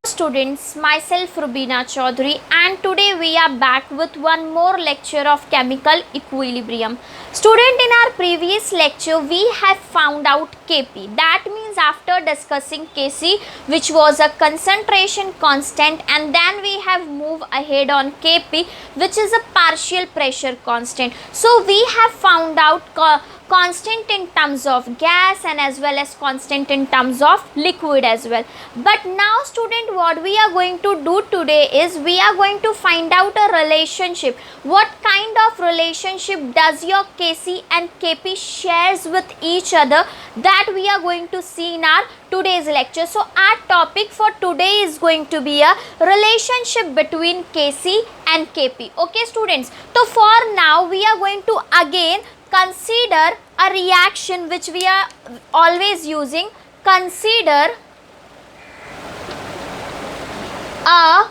Students, myself Rubina Chaudhary, and today we are back with one more lecture of chemical equilibrium. Student, in our previous lecture we have found out Kp. That means after discussing Kc, which was a concentration constant, and then we have moved ahead on Kp, which is a partial pressure constant. So we have found out constant in terms of gas and as well as constant in terms of liquid as well. But now student, what we are going to do today is we are going to find out a relationship. What kind of relationship does your Kc and Kp shares with each other, that we are going to see in our today's lecture. So our topic for today is going to be a relationship between Kc and Kp. Okay students, so for now we are going to again consider a reaction which we are always using. Consider a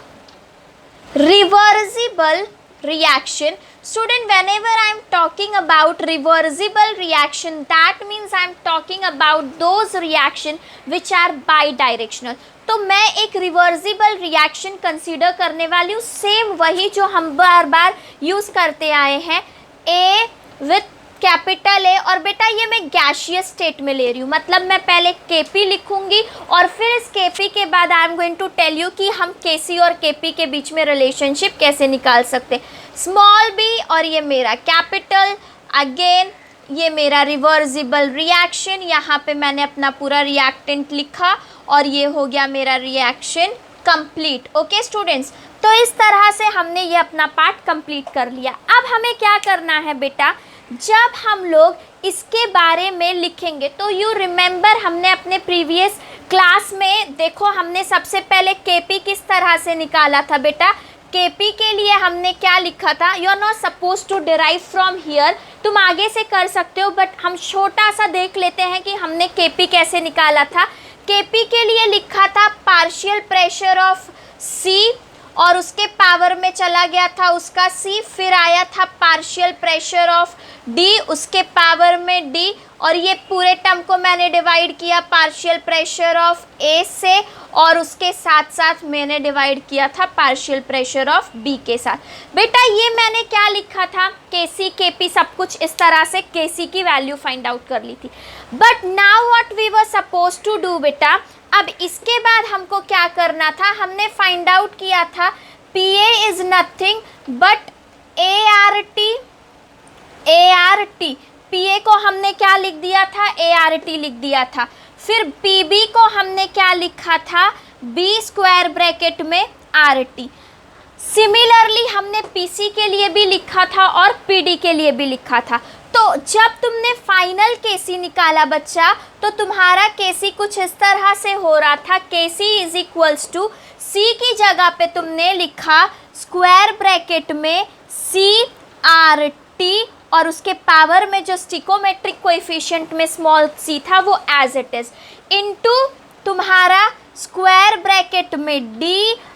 reversible reaction. Student, whenever I am talking about reversible reaction, that means I am talking about those reaction which are bidirectional. तो मैं एक reversible reaction consider करने वाली हूँ, same वही जो हम बार बार use करते आए हैं, ए विथ कैपिटल ए, और बेटा ये मैं गैसियस स्टेट में ले रही हूँ, मतलब मैं पहले Kp लिखूंगी और फिर इस Kp के बाद I am going to tell you कि हम Kc और Kp के बीच में रिलेशनशिप कैसे निकाल सकते हैं. स्मॉल बी और ये मेरा कैपिटल, अगेन ये मेरा रिवर्सिबल रिएक्शन, यहाँ पे मैंने अपना पूरा रिएक्टेंट लिखा और ये हो गया मेरा रिएक्शन कंप्लीट. ओके स्टूडेंट्स, तो इस तरह से हमने ये अपना पार्ट कंप्लीट कर लिया. अब हमें क्या करना है बेटा, जब हम लोग इसके बारे में लिखेंगे तो यू रिमेंबर हमने अपने प्रीवियस क्लास में देखो हमने सबसे पहले Kp किस तरह से निकाला था बेटा. Kp के लिए हमने क्या लिखा था, you are not suppose to derive from here, तुम आगे से कर सकते हो बट हम छोटा सा देख लेते हैं कि हमने Kp कैसे निकाला था. Kp के लिए लिखा था पार्शियल प्रेशर ऑफ C और उसके पावर में चला गया था उसका C, फिर आया था पार्शियल प्रेशर ऑफ D, उसके पावर में D, और ये पूरे टर्म को मैंने डिवाइड किया पार्शियल प्रेशर ऑफ A से, और उसके साथ साथ मैंने डिवाइड किया था पार्शियल प्रेशर ऑफ B के साथ. बेटा ये मैंने क्या लिखा था, Kc Kp सब कुछ इस तरह से Kc की वैल्यू फाइंड आउट कर ली थी. But now what we were suppose to do बेटा, अब इसके बाद हमको क्या करना था, हमने फाइंड आउट किया था Pa is nothing but ART. Pa को हमने क्या लिख दिया था, ART लिख दिया था. फिर Pb को हमने क्या लिखा था, B स्क्वायर ब्रैकेट में RT. सिमिलरली हमने Pc के लिए भी लिखा था और Pd के लिए भी लिखा था. तो जब तुमने फाइनल Kc निकाला बच्चा, तो तुम्हारा Kc कुछ इस तरह से हो रहा था, Kc is equals to C की जगह पे तुमने लिखा स्क्वायर ब्रैकेट में CRT, और उसके पावर में जो स्टिकोमेट्रिक कोएफिशिएंट में स्मॉल c था वो एज इट इज, इनटू तुम्हारा स्क्वायर ब्रैकेट में D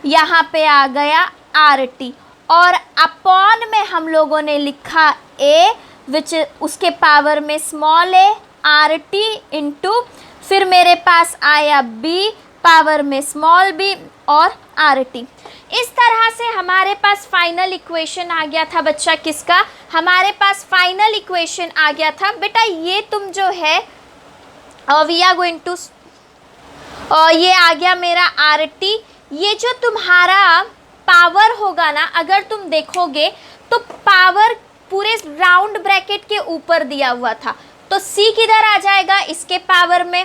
यहाँ पे आ गया RT, और अपॉन में हम लोगों ने लिखा A विच उसके पावर में स्मॉल a RT इनटू फिर मेरे पास आया B पावर में स्मॉल b और RT. इस तरह से हमारे पास फाइनल इक्वेशन आ गया था बच्चा, किसका, हमारे पास फाइनल इक्वेशन आ गया था बेटा. ये तुम जो है वी आर गोइंग टू, ये आ गया मेरा RT. ये जो तुम्हारा पावर होगा ना, अगर तुम देखोगे तो पावर पूरे राउंड ब्रैकेट के ऊपर दिया हुआ था, तो C किधर आ जाएगा इसके पावर में,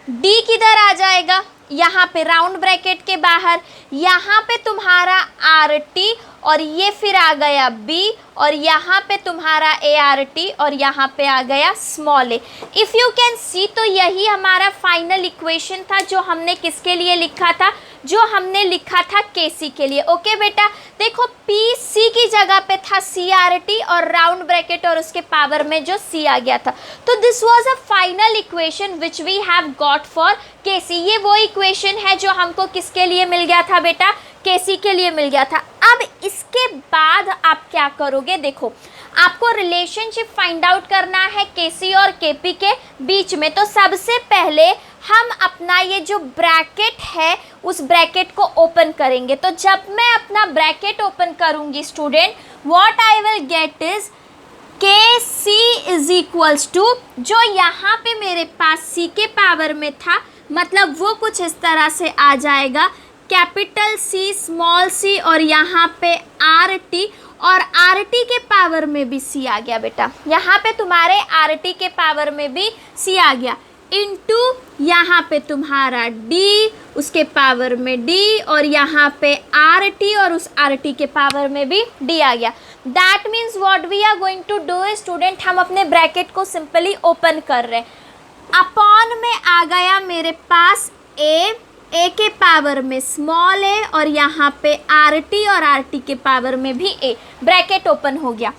D किधर आ जाएगा यहाँ पे राउंड ब्रैकेट के बाहर, यहाँ पे तुम्हारा RT, और ये फिर आ गया B, और यहाँ पे तुम्हारा ART, और यहाँ पे आ गया small a. If you can see, तो यही हमारा फाइनल इक्वेशन था जो हमने किसके लिए लिखा था, जो हमने लिखा था Kc के लिए. ओके बेटा, देखो PC की जगह पे था CRT और राउंड ब्रैकेट और उसके पावर में जो C आ गया था. तो this was a final equation which we have got for Kc. ये वो इक्वेशन है जो हमको किसके लिए मिल गया था बेटा, Kc के लिए मिल गया था. अब इसके बाद आप क्या करोगे, देखो आपको रिलेशनशिप फाइंड आउट करना है केसी और केपी के बीच में। तो सबसे पहले हम अपना ये जो ब्रैकेट है उस ब्रैकेट को ओपन करेंगे। तो जब मैं अपना ब्रैकेट ओपन करूंगी student, what I will get is के सी इज इक्वल्स टू, जो यहाँ पे मेरे पास सी के पावर में था, मतलब वो कुछ इस तरह से आ जाएगा, कैपिटल सी स्मॉल सी और यहाँ पे आर टी, और आर टी के पावर में भी सी आ गया बेटा, यहाँ पे तुम्हारे आर टी के पावर में भी सी आ गया, इनटू यहाँ पे तुम्हारा डी, उसके पावर में डी, और यहाँ पे आर टी और उस आर टी के पावर में भी डी आ गया। That means what we are going to do is student, हम अपने ब्रैकेट को सिंपली ओपन कर रहे हैं। अपॉन में आ गया मेरे पास ए के पावर में स्मॉल ए, और यहाँ पे आर टी और आर टी के पावर में भी ए, ब्रैकेट ओपन हो गया,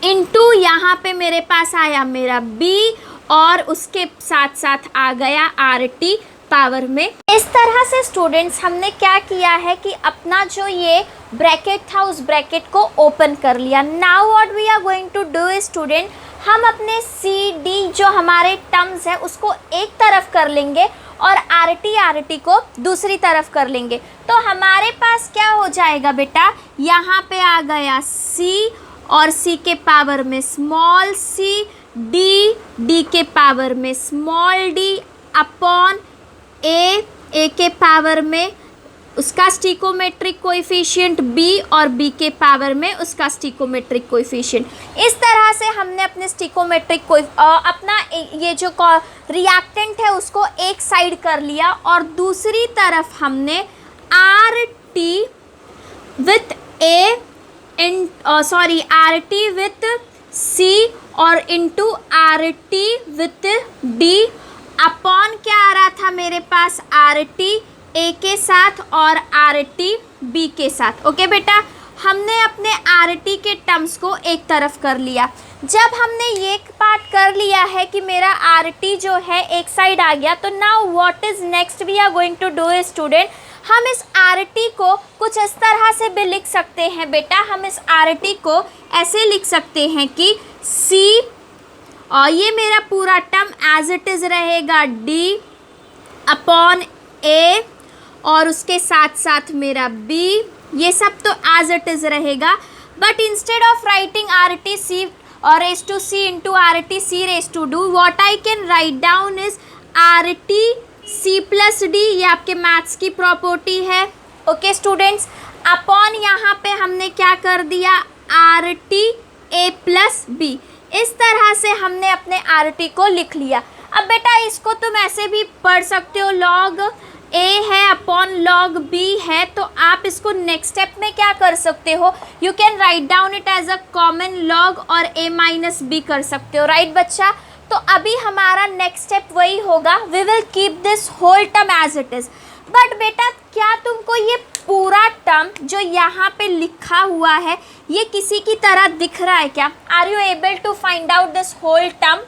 इनटू यहाँ पे मेरे पास आया मेरा बी, और उसके साथ साथ आ गया आर टी पावर में। इस तरह से स्टूडेंट्स हमने क्या किया है कि अपना जो ये ब्रैकेट था उस ब्रैकेट को ओपन कर लिया। Now what we are going to do is student, हम अपने सी डी जो हमारे टर्म्स है उसको एक तरफ कर लेंगे और आर टी को दूसरी तरफ कर लेंगे। तो हमारे पास क्या हो जाएगा बेटा, यहाँ पे आ गया सी और सी के पावर में स्मॉल सी, डी के पावर में स्मॉल डी, अपॉन ए के पावर में उसका स्टिकोमेट्रिक कोएफिशिएंट बी, और बी के पावर में उसका स्टिकोमेट्रिक कोएफिशिएंट। इस तरह से हमने अपने स्टिकोमेट्रिक अपना ये जो रिएक्टेंट है उसको एक साइड कर लिया, और दूसरी तरफ हमने R T with R T with C और into R T with D, upon क्या आ रहा था मेरे पास, आर टी ए के साथ और आर टी बी के साथ। ओके बेटा, हमने अपने आर टी के टर्म्स को एक तरफ कर लिया। जब हमने ये पार्ट कर लिया है कि मेरा आर टी जो है एक साइड आ गया, तो now what is next we are going to do student, हम इस आर टी को कुछ इस तरह से भी लिख सकते हैं बेटा। हम इस आर टी को ऐसे लिख सकते हैं कि सी, और ये मेरा पूरा टर्म एज इट इज़ रहेगा डी अपॉन ए, और उसके साथ साथ मेरा बी, ये सब तो एज इट इज़ रहेगा। But instead of writing R T C और raise to C into R T C raise to do, what I can write down is R T C plus D, ये आपके maths की property है। Okay students, upon यहाँ पे हमने क्या कर दिया, R T A plus B. इस तरह से हमने अपने आर टी को लिख लिया। अब बेटा इसको तुम ऐसे भी पढ़ सकते हो, लॉग ए है अपॉन लॉग बी है, तो आप इसको नेक्स्ट स्टेप में क्या कर सकते हो, you can write down it as a common log और ए माइनस बी कर सकते हो, राइट बच्चा। तो अभी हमारा नेक्स्ट स्टेप वही होगा, we will keep this whole term as it is. But बेटा क्या तुमको ये पूरा टर्म जो यहाँ पे लिखा हुआ है ये किसी की तरह दिख रहा है क्या? Are you able to find out this whole term?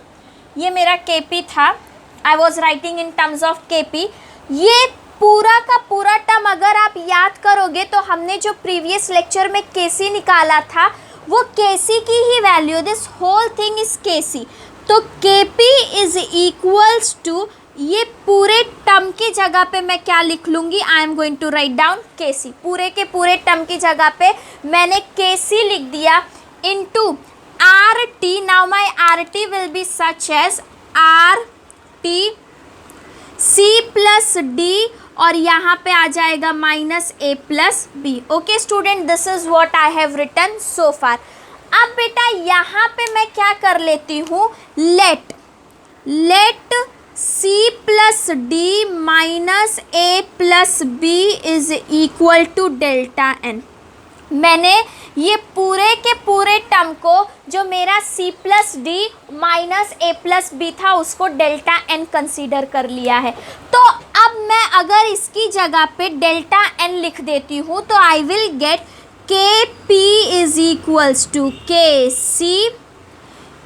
ये मेरा केपी था, I was writing in terms of KP. ये पूरा का पूरा टर्म अगर आप याद करोगे तो हमने जो प्रीवियस लेक्चर में केसी निकाला था वो केसी की ही value, this whole thing is KC. तो केपी इज इक्वल्स टू, ये पूरे टर्म की जगह पे मैं क्या लिख लूँगी, I am going to write down KC. पूरे के पूरे टर्म की जगह पे मैंने केसी लिख दिया into R T. Now my R T will be such as R T C plus D, और यहाँ पे आ जाएगा minus A plus B. Okay student, this is what I have written so far. अब बेटा यहाँ पे मैं क्या कर लेती हूँ, let C plus D minus A plus B is equal to delta N. मैंने ये पूरे के पूरे टर्म को जो मेरा c plus D minus A plus B था उसको डेल्टा एन कंसीडर कर लिया है। तो अब मैं अगर इसकी जगह पे डेल्टा एन लिख देती हूँ तो आई विल गेट के पी इज इक्वल्स टू के सी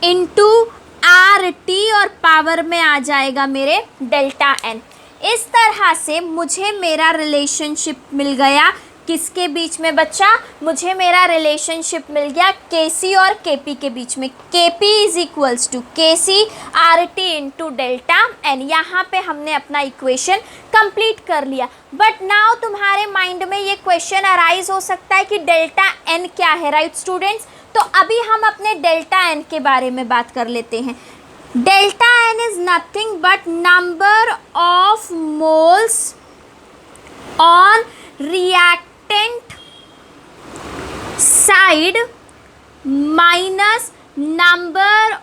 इंटू आर टी, और पावर में आ जाएगा मेरे डेल्टा एन। इस तरह से मुझे मेरा रिलेशनशिप मिल गया किसके बीच में बच्चा? मुझे मेरा रिलेशनशिप मिल गया केसी और केपी के बीच में। KP is equals to KC R T into delta N. यहाँ पे हमने अपना इक्वेशन कंप्लीट कर लिया। बट नाउ तुम्हारे माइंड में ये क्वेश्चन अराइज हो सकता है कि डेल्टा एन क्या है, राइट स्टूडेंट्स? तो अभी हम अपने डेल्टा एन के बारे में बात कर लेते हैं। Delta N is nothing but number of moles on reactant side minus number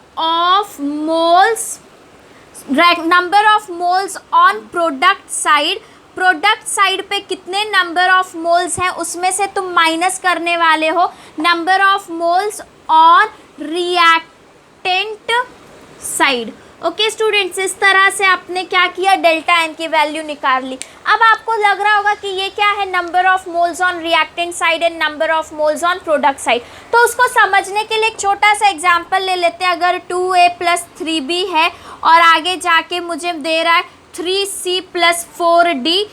of moles on product side. Product side पे कितने नंबर ऑफ मोल्स हैं उसमें से तुम माइनस करने वाले हो number of moles on reactant side. Okay students, इस तरह से आपने क्या किया, डेल्टा एन की वैल्यू निकाल ली। अब आपको लग रहा होगा कि ये क्या है, number of moles on reactant side and number of moles on product side. तो उसको समझने के लिए एक छोटा सा एग्जांपल ले लेते हैं। अगर 2a + 3b है और आगे जाके मुझे दे रहा है 3c + 4d,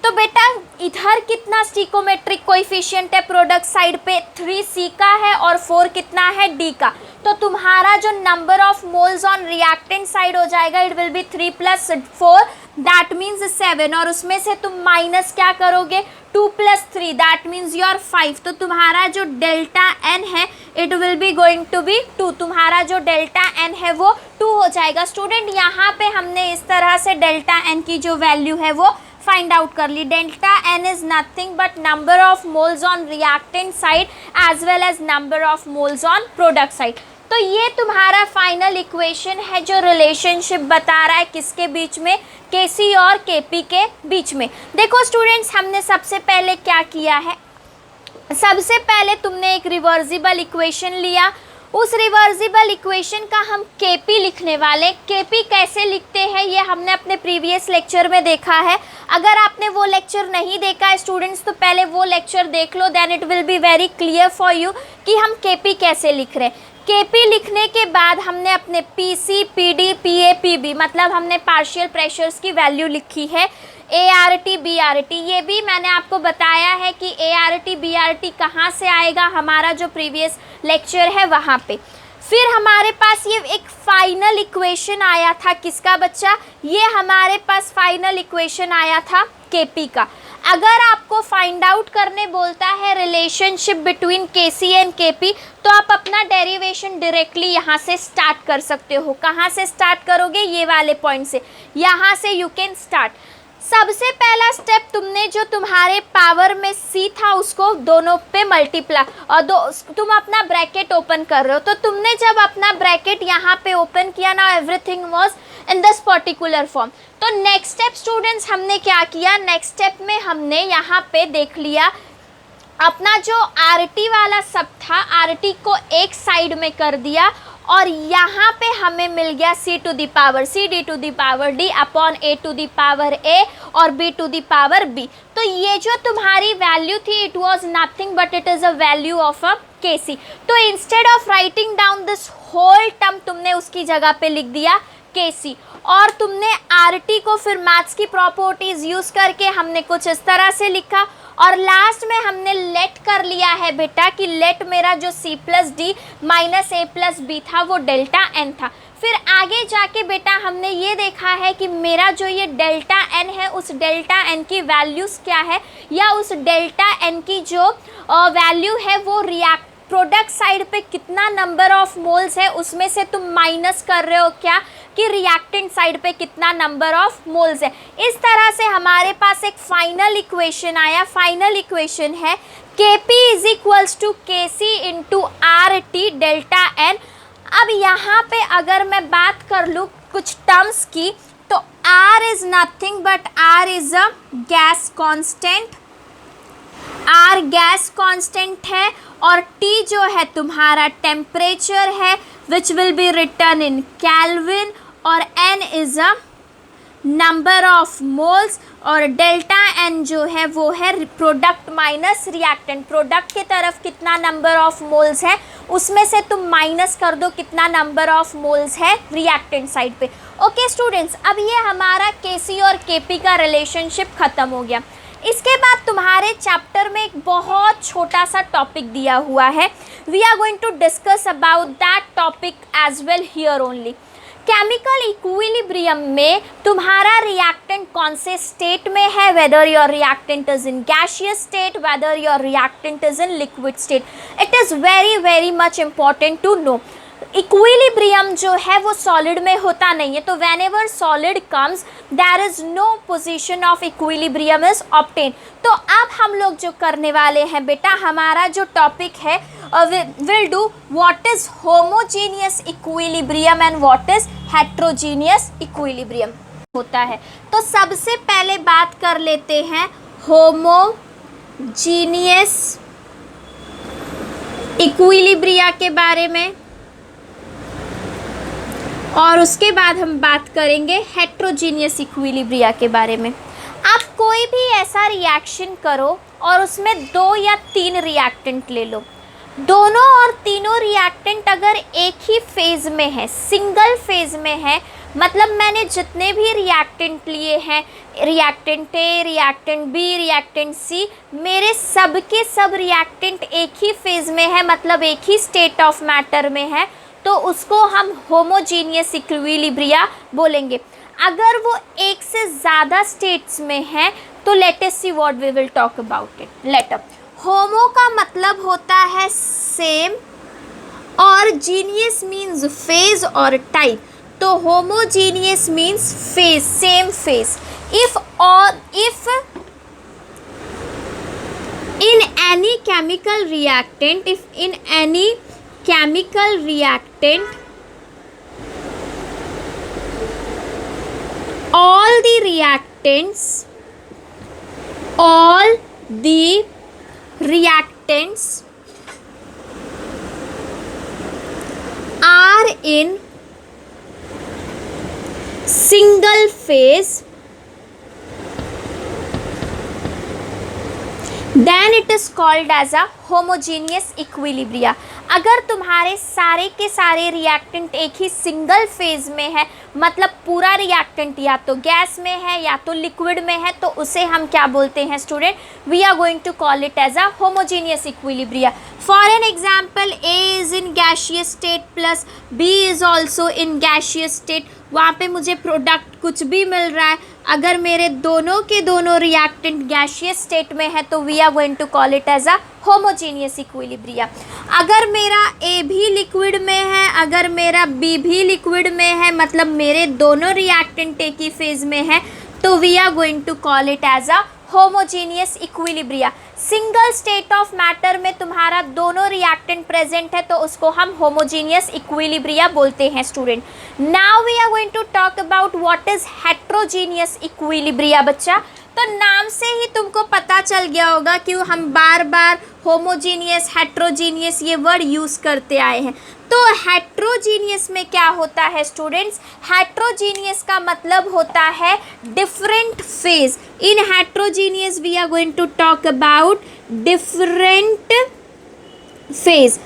तो बेटा इधर कितना स्टिकोमेट्रिक कोएफिशिएंट है प्रोडक्ट साइड पे? 3c का है और 4 कितना है? d का। तो तुम्हारा जो number of moles on reactant side हो जाएगा, it will B 3 + 4 that means 7, और उसमें से तुम माइनस क्या करोगे? 2 + 3 दैट मीन्स योर 5। तो तुम्हारा जो डेल्टा एन है it will be going to be 2। तुम्हारा जो डेल्टा एन है वो 2 हो जाएगा। स्टूडेंट यहाँ पे हमने इस तरह से डेल्टा एन की जो वैल्यू है वो फाइंड आउट कर ली। Delta N is nothing but number of moles on reactant side as well as number of moles on product side. तो ये तुम्हारा फाइनल इक्वेशन है जो रिलेशनशिप बता रहा है किसके बीच में? केसी और केपी के बीच में। देखो स्टूडेंट्स, हमने सबसे पहले क्या किया है, सबसे पहले तुमने एक रिवर्सिबल इक्वेशन लिया। उस रिवर्सिबल इक्वेशन का हम केपी लिखने वाले। केपी कैसे लिखते हैं ये हमने अपने प्रीवियस लेक्चर में देखा है। अगर आपने वो लेक्चर नहीं देखा है स्टूडेंट्स, तो पहले वो लेक्चर देख लो, then it will be very clear for you कि हम केपी कैसे लिख रहे हैं। केपी लिखने के बाद हमने अपने पीसी, पीडी, पीए, पीबी मतलब हमने पार्शियल प्रेशर्स की वैल्यू लिखी है। एआरटी, बीआरटी, ये भी मैंने आपको बताया है कि एआरटी, बीआरटी कहाँ से आएगा, हमारा जो प्रीवियस लेक्चर है वहाँ पे। फिर हमारे पास ये एक फाइनल इक्वेशन आया था, किसका बच्चा? ये हमारे पास फाइनल इक्वेशन आया था केपी का। अगर आपको फाइंड आउट करने बोलता है relationship between KC and KP, तो आप अपना डेरिवेशन डायरेक्टली यहाँ से स्टार्ट कर सकते हो। कहाँ से स्टार्ट करोगे? ये वाले पॉइंट से, यहाँ से यू कैन स्टार्ट। सबसे पहला स्टेप, तुमने जो तुम्हारे पावर में सी था उसको दोनों पे मल्टीप्लाई, और तुम अपना ब्रैकेट ओपन कर रहे हो। तो तुमने जब अपना ब्रैकेट यहाँ पे ओपन किया ना, everything was in this particular form. तो नेक्स्ट स्टेप स्टूडेंट्स हमने क्या किया, नेक्स्ट स्टेप में हमने यहाँ पे देख लिया अपना जो आरटी वाला सब था, आरटी को एक साइड में कर दिया और यहाँ पे हमें मिल गया c to the power c, d to the power d upon a to the power a और b to the power b। तो ये जो तुम्हारी वैल्यू थी it was nothing but it is a value of a kc। तो instead of writing down this whole term तुमने उसकी जगह पे लिख दिया kc, और तुमने आरटी को फिर मैथ्स की प्रॉपर्टीज यूज़ करके हमने कुछ इस तरह से लिखा, और लास्ट में हमने लेट कर लिया है बेटा कि लेट मेरा जो c plus D minus A plus B था वो डेल्टा एन था। फिर आगे जाके बेटा हमने ये देखा है कि मेरा जो ये डेल्टा एन है उस डेल्टा एन की वैल्यूज़ क्या है, या उस डेल्टा एन की जो वैल्यू है वो प्रोडक्ट साइड पे कितना नंबर ऑफ मोल्स है उसमें से तुम माइनस कर रहे हो क्या, कि रिएक्टेंट साइड पे कितना नंबर ऑफ मोल्स है। इस तरह से हमारे पास एक फाइनल इक्वेशन आया। फाइनल इक्वेशन है Kp is equals to Kc into R T delta N. अब यहाँ पे अगर मैं बात कर लूँ कुछ टर्म्स की, तो R is nothing but R is a gas constant, R gas constant है, और T जो है तुम्हारा टेम्परेचर है which will be return in kelvin, और N is a number of moles, और डेल्टा N जो है वो है प्रोडक्ट माइनस रिएक्टेंट। प्रोडक्ट की तरफ कितना नंबर ऑफ मोल्स है उसमें से तुम माइनस कर दो कितना नंबर ऑफ मोल्स है रिएक्टेंट साइड पे। ओके स्टूडेंट्स, अब ये हमारा Kc और Kp का रिलेशनशिप ख़त्म हो गया। इसके बाद तुम्हारे चैप्टर में एक बहुत छोटा सा टॉपिक दिया हुआ है, we are going to discuss about that topic as well here only. Chemical equilibrium में तुम्हारा रिएक्टेंट कौन से स्टेट में है, whether your reactant is in gaseous state, whether your reactant is in liquid state, it is very very much important to know. Equilibrium जो है वो solid में होता नहीं है, तो whenever solid comes there is no position of equilibrium is obtain. तो अब हम लोग जो करने वाले हैं बेटा, हमारा जो टॉपिक है will do what is homogeneous equilibrium and what is heterogeneous equilibrium होता है। तो सबसे पहले बात कर लेते हैं होमोजीनियस इक्विलिब्रिया के बारे में, और उसके बाद हम बात करेंगे हेट्रोजीनियस इक्विलिब्रिया के बारे में। आप कोई भी ऐसा रिएक्शन करो और उसमें 2 या 3 रिएक्टेंट ले लो, दोनों और तीनों रिएक्टेंट अगर एक ही फेज़ में है, सिंगल फेज़ में है, मतलब मैंने जितने भी रिएक्टेंट लिए हैं, reactant A, reactant B, reactant C, मेरे सब के सब रिएक्टेंट एक ही फेज़ में है, मतलब एक ही स्टेट ऑफ मैटर में है, तो उसको हम होमोजीनियस इक्विलिब्रिया बोलेंगे। अगर वो एक से ज़्यादा स्टेट्स में है तो let us see what we will talk about it later. Homo का मतलब होता है सेम और जीनियस मीन्स फेज और टाइप, तो homogeneous means phase, same phase. If in any chemical reactant, if in any chemical reactant all the reactants are in single phase, then it is called as a homogeneous equilibria। अगर तुम्हारे सारे के सारे reactant एक ही single phase में है, मतलब पूरा रिएक्टेंट या तो गैस में है या तो लिक्विड में है, तो उसे हम क्या बोलते हैं student, we are going to call it as a homogeneous equilibria. For an example, A is in gaseous state plus B is also in gaseous state, वहाँ पे मुझे प्रोडक्ट कुछ भी मिल रहा है, अगर मेरे दोनों के दोनों रिएक्टेंट गैसियस स्टेट में है तो we are going to call it as a homogeneous equilibria. अगर मेरा ए भी लिक्विड में है, अगर मेरा बी भी लिक्विड में है, मतलब मेरे दोनों रिएक्टेंट एक ही फेज में है, तो we are going to call it as a homogeneous equilibria. Single state of matter में तुम्हारा दोनों रिएक्टेंट प्रेजेंट है तो उसको हम होमोजीनियस इक्विलिब्रिया बोलते हैं student. Now we are going to talk about what is heterogeneous equilibria. बच्चा, तो नाम से ही तुमको पता चल गया होगा कि हम बार बार होमोजीनियस, हेट्रोजीनियस ये वर्ड यूज़ करते आए हैं। तो हेट्रोजीनियस में क्या होता है स्टूडेंट्स, हेट्रोजीनियस का मतलब होता है different phase. In heterogeneous we are going to talk about different phase.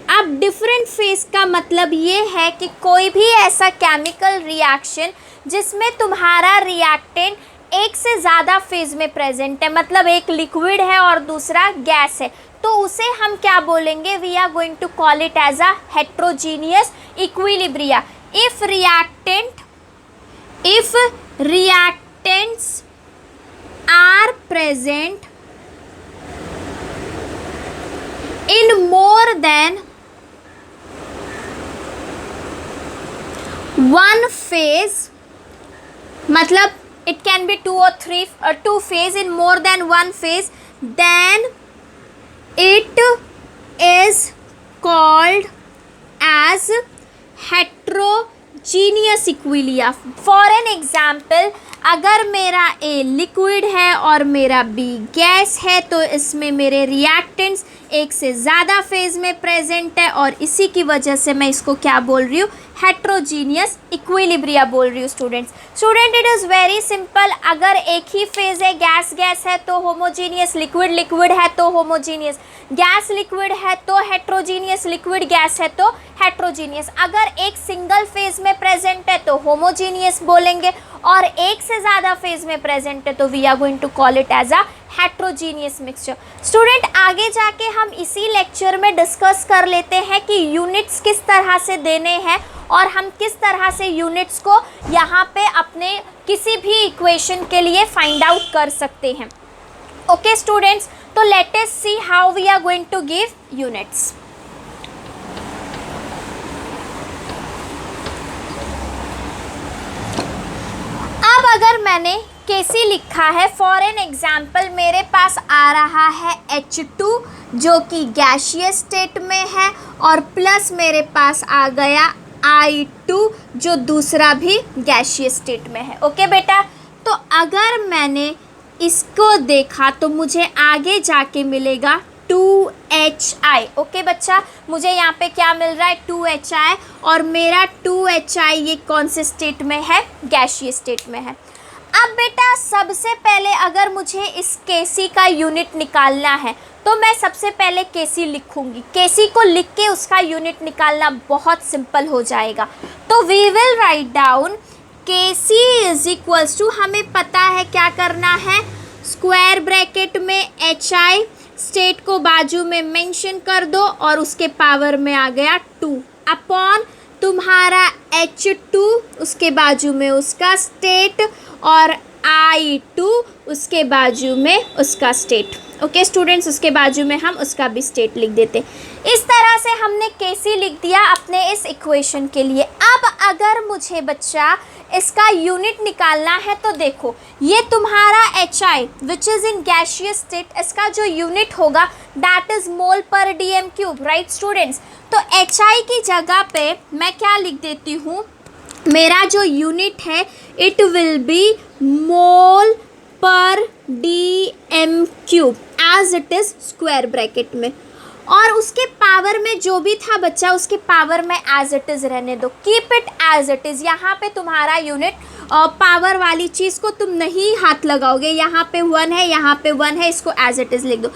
अब डिफरेंट फेज का मतलब ये है कि कोई भी ऐसा केमिकल रिएक्शन जिसमें तुम्हारा रिएक्टेंट एक से ज़्यादा फेज में प्रेजेंट है, मतलब एक लिक्विड है और दूसरा गैस है, तो उसे हम क्या बोलेंगे, we are going to call it as a heterogeneous equilibria. If reactants are present in more than one phase, मतलब it can be 2 or 3 or 2 phase in more than one phase, then it is called as heterogeneous equilibria. For an example, अगर मेरा A liquid है और मेरा B gas है तो इसमें मेरे रिएक्टेंट्स एक से ज़्यादा फेज में प्रेजेंट है और इसी की वजह से मैं इसको क्या बोल रही हूँ, हेट्रोजीनियस इक्विलिब्रिया बोल रही हूँ student, it is very simple. अगर एक ही फेज है, गैस गैस है तो होमोजीनियस, लिक्विड लिक्विड है तो होमोजीनियस, गैस लिक्विड है तो हेट्रोजीनियस, लिक्विड गैस है तो हेट्रोजीनियस। अगर एक सिंगल फेज में प्रेजेंट है तो होमोजीनियस बोलेंगे और एक से ज़्यादा फेज में प्रेजेंट है तो we are going to call it as a heterogeneous mixture. Student आगे जाके हम इसी लेक्चर में डिस्कस कर लेते हैं कि यूनिट्स किस तरह से देने हैं और हम किस तरह से यूनिट्स को यहाँ पे अपने किसी भी इक्वेशन के लिए फाइंड आउट कर सकते हैं। ओके स्टूडेंट्स, तो let us see how we are going to give units. अब अगर मैंने Kc लिखा है, फॉर एन एग्जाम्पल मेरे पास आ रहा है H2 जो कि गैसियस स्टेट में है और प्लस मेरे पास आ गया I2 जो दूसरा भी गैसियस स्टेट में है। ओके बेटा, तो अगर मैंने इसको देखा तो मुझे आगे जाके मिलेगा 2HI। ओके बच्चा, मुझे यहाँ पे क्या मिल रहा है 2HI, और मेरा 2HI ये कौन से स्टेट में है, गैसियस स्टेट में है। अब बेटा सबसे पहले अगर मुझे इस Kc का यूनिट निकालना है तो मैं सबसे पहले Kc लिखूंगी। Kc को लिख के उसका यूनिट निकालना बहुत सिंपल हो जाएगा। तो we will write down Kc is equals to, हमें पता है क्या करना है, स्क्वायर ब्रैकेट में HI स्टेट को बाजू में मेंशन कर दो और उसके पावर में आ गया 2 अपॉन तुम्हारा H2 उसके बाजू में उसका स्टेट और I2 उसके बाजू में उसका स्टेट। ओके स्टूडेंट्स, उसके बाजू में हम उसका भी स्टेट लिख देते। इस तरह से हमने Kc लिख दिया अपने इस इक्वेशन के लिए। अब अगर मुझे बच्चा इसका यूनिट निकालना है तो देखो ये तुम्हारा HI which is in gaseous state, इसका जो यूनिट होगा दैट इज़ मोल पर DM क्यूब, राइट स्टूडेंट्स। तो HI की जगह पे मैं क्या लिख देती हूँ, मेरा जो यूनिट है इट विल बी मोल पर DM cube as it is square bracket में, और उसके पावर में जो भी था बच्चा उसके पावर में एज इट इज़ रहने दो, keep it as it is. यहाँ पे तुम्हारा यूनिट पावर वाली चीज़ को तुम नहीं हाथ लगाओगे, यहाँ पे 1 है, यहाँ पे 1 है, इसको एज इट इज़ लिख दो।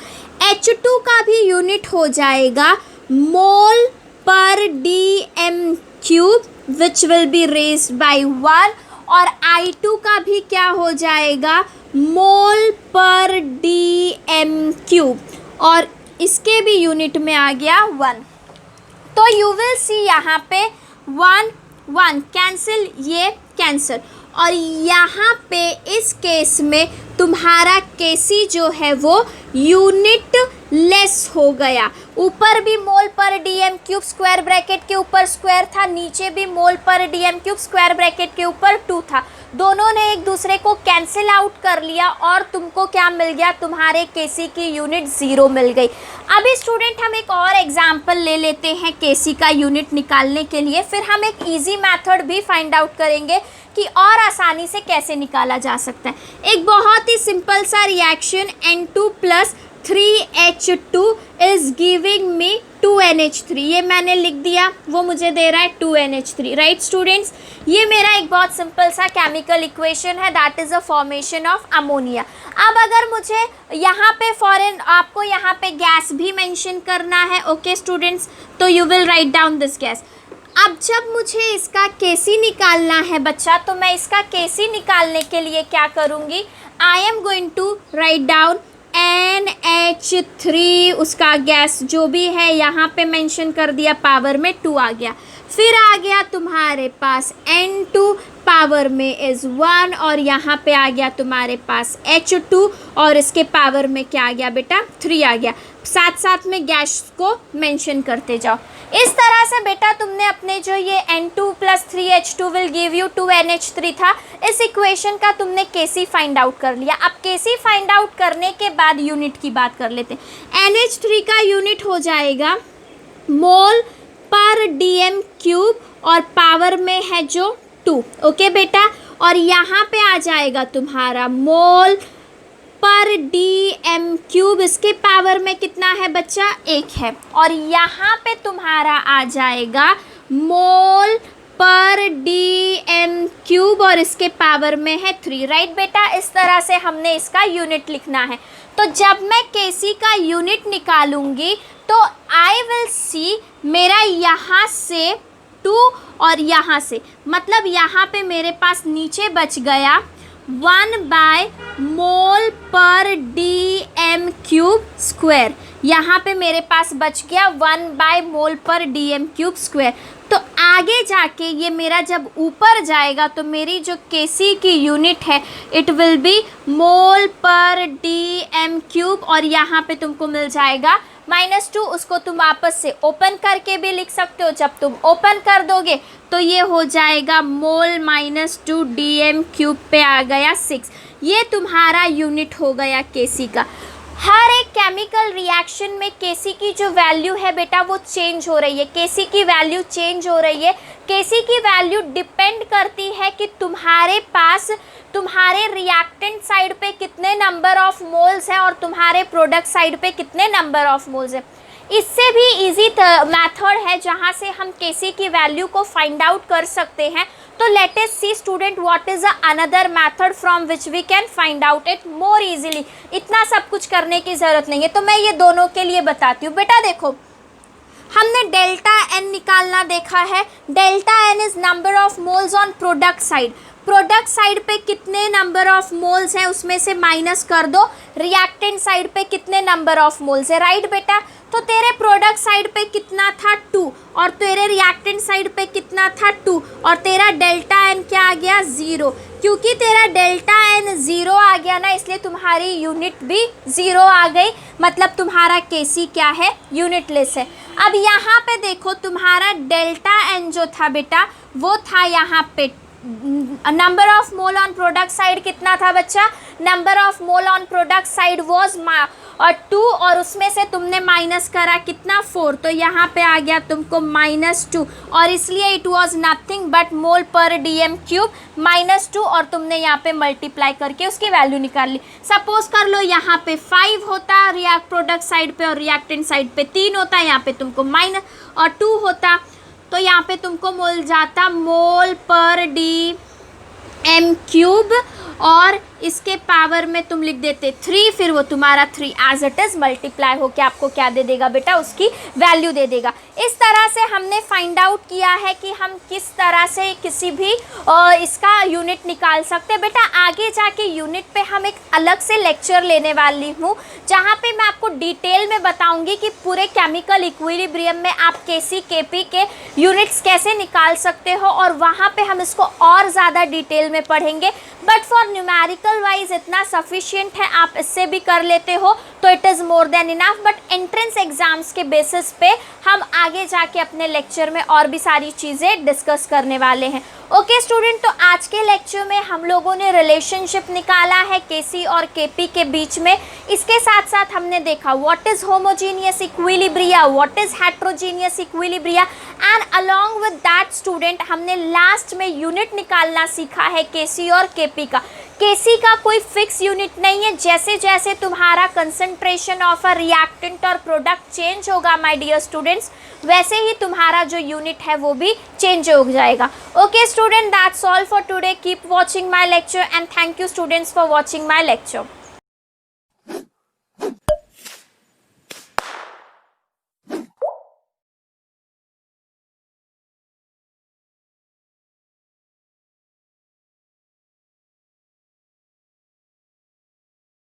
H2 का भी यूनिट हो जाएगा मोल पर DM cube which will be raised bye 1, और I2 का भी क्या हो जाएगा, मोल पर DM क्यूब, और इसके भी यूनिट में आ गया 1। तो यू विल सी यहाँ पे 1 1 कैंसिल, ये कैंसिल, और यहाँ पे इस केस में तुम्हारा Kc जो है वो यूनिट लेस हो गया। ऊपर भी मोल पर DM क्यूब स्क्वायर ब्रैकेट के ऊपर स्क्वायर था, नीचे भी मोल पर DM क्यूब स्क्वायर ब्रैकेट के ऊपर 2 था, दोनों ने एक दूसरे को कैंसिल आउट कर लिया और तुमको क्या मिल गया, तुम्हारे Kc की यूनिट 0 मिल गई। अभी स्टूडेंट हम एक और एग्जाम्पल ले लेते हैं Kc का यूनिट निकालने के लिए, फिर हम एक इजी मेथड भी फाइंड आउट करेंगे कि और आसानी से कैसे निकाला जा सकता है। एक बहुत ही सिंपल सा reaction N2 plus 3H2 is giving me 2NH3, ये मैंने लिख दिया, वो मुझे दे रहा है 2NH3, राइट स्टूडेंट्स। ये मेरा एक बहुत सिंपल सा केमिकल इक्वेशन है, that is a formation of ammonia. अब अगर मुझे यहाँ पे फॉरेन आपको यहाँ पे गैस भी मेंशन करना है, ओके स्टूडेंट्स, तो you will write down this gas. अब जब मुझे इसका Kc निकालना है बच्चा, तो मैं इसका Kc निकालने के लिए क्या करूँगी, I am going to write down NH3, उसका गैस जो भी है यहाँ पे मेंशन कर दिया, पावर में 2 आ गया। फिर आ गया तुम्हारे पास N2 पावर में इज़ 1, और यहाँ पे आ गया तुम्हारे पास H2 और इसके पावर में क्या आ गया बेटा, 3 आ गया। साथ साथ में गैस को मेंशन करते जाओ। इस तरह से बेटा तुमने अपने जो ये N2 plus 3H2 will give you 2NH3 था, इस इक्वेशन का तुमने Kc फाइंड आउट कर लिया। अब Kc फाइंड आउट करने के बाद यूनिट की बात कर लेते हैं। NH3 का यूनिट हो जाएगा मोल पर DM क्यूब और पावर में है जो 2, ओके बेटा, और यहाँ पे आ जाएगा तुम्हारा मोल पर DM क्यूब, इसके पावर में कितना है बच्चा, 1 है, और यहाँ पे तुम्हारा आ जाएगा मोल पर DM क्यूब और इसके पावर में है 3, राइट बेटा। इस तरह से हमने इसका यूनिट लिखना है। तो जब मैं Kc का यूनिट निकालूंगी तो आई विल सी मेरा यहाँ से 2 और यहाँ से, मतलब यहाँ पे मेरे पास नीचे बच गया 1/mol पर dm³²। यहाँ पे मेरे पास बच गया 1/mol पर dm³²। तो आगे जाके ये मेरा जब ऊपर जाएगा तो मेरी जो Kc की यूनिट है इट विल बी मोल पर dm³, और यहाँ पे तुमको मिल जाएगा -2। उसको तुम वापस से ओपन करके भी लिख सकते हो। जब तुम ओपन कर दोगे तो ये हो जाएगा मोल -2 dm³ पे आ गया 6। ये तुम्हारा यूनिट हो गया Kc का। हर एक केमिकल रिएक्शन में Kc की जो वैल्यू है बेटा वो चेंज हो रही है। Kc की वैल्यू चेंज हो रही है। Kc की वैल्यू डिपेंड करती है कि तुम्हारे पास तुम्हारे रिएक्टेंट साइड पे कितने नंबर ऑफ मोल्स हैं और तुम्हारे प्रोडक्ट साइड पे कितने नंबर ऑफ मोल्स हैं। इससे भी इजी मेथड है जहाँ से हम Kc की वैल्यू को फाइंड आउट कर सकते हैं। तो let us see student what is another method from which we can find out it more easily. इतना सब कुछ करने की ज़रूरत नहीं है, तो मैं ये दोनों के लिए बताती हूँ। बेटा देखो, हमने डेल्टा एन निकालना देखा है। Delta N is number of moles on product side. Product side पे कितने नंबर ऑफ मोल्स हैं उसमें से माइनस कर दो, रिएक्टेंट साइड पे कितने नंबर ऑफ मोल्स है, राइट बेटा। तो तेरे प्रोडक्ट साइड पे कितना था 2, और तेरे रिएक्टेंट साइड पे कितना था 2, और तेरा डेल्टा एन क्या आ गया 0। क्योंकि तेरा डेल्टा एन 0 आ गया ना, इसलिए तुम्हारी यूनिट भी 0 आ गई। मतलब तुम्हारा Kc क्या है, यूनिटलेस है। अब यहाँ पे देखो, तुम्हारा डेल्टा एन जो था बेटा वो था यहाँ पे number of mole on product side कितना था बच्चा, number of mole on product side was 2, और उसमें से तुमने माइनस करा कितना 4, तो यहाँ पे आ गया तुमको -2, और इसलिए इट वॉज नथिंग बट मोल पर dm³ -2, और तुमने यहाँ पे मल्टीप्लाई करके उसकी वैल्यू निकाल ली। सपोज कर लो यहाँ पे 5 होता रिएक्ट प्रोडक्ट साइड पे और रिएक्टेंट साइड पे 3 होता, यहाँ पे तुमको -2 होता, तो यहाँ पे तुमको मिल जाता मोल पर dm³, और इसके पावर में तुम लिख देते 3, फिर वो तुम्हारा 3 एज इट इज़ मल्टीप्लाई होके आपको क्या दे देगा बेटा, उसकी वैल्यू दे देगा। इस तरह से हमने फाइंड आउट किया है कि हम किस तरह से किसी भी इसका यूनिट निकाल सकते हैं। बेटा आगे जाके यूनिट पे हम एक अलग से लेक्चर लेने वाली हूँ, जहाँ पे मैं आपको डिटेल में बताऊँगी कि पूरे केमिकल इक्विलिब्रियम में आप Kc Kp के यूनिट्स कैसे निकाल सकते हो, और वहाँ पे हम इसको और ज़्यादा डिटेल में पढ़ेंगे। बट फॉर न्यूमेरिकल वाइज इतना सफिशिएंट है, आप इससे भी कर लेते हो तो it is more than enough. But entrance exams के बेसिस पे हम आगे जाके अपने लेक्चर में और भी सारी चीज़ें डिस्कस करने वाले हैं। ओके स्टूडेंट, तो आज के लेक्चर में हम लोगों ने रिलेशनशिप निकाला है Kc और Kp के बीच में। इसके साथ साथ हमने देखा what is homogeneous equilibria, what is heterogeneous equilibria, and along with that student हमने लास्ट में यूनिट निकालना सीखा है Kc और Kp का। Kc का कोई फिक्स यूनिट नहीं है, जैसे जैसे तुम्हारा कंसंट्रेशन ऑफ अ रिएक्टेंट और प्रोडक्ट चेंज होगा माय डियर स्टूडेंट्स, वैसे ही तुम्हारा जो यूनिट है वो भी चेंज हो जाएगा। Okay student, that's all for today. Keep watching my lecture and thank you students for watching my lecture.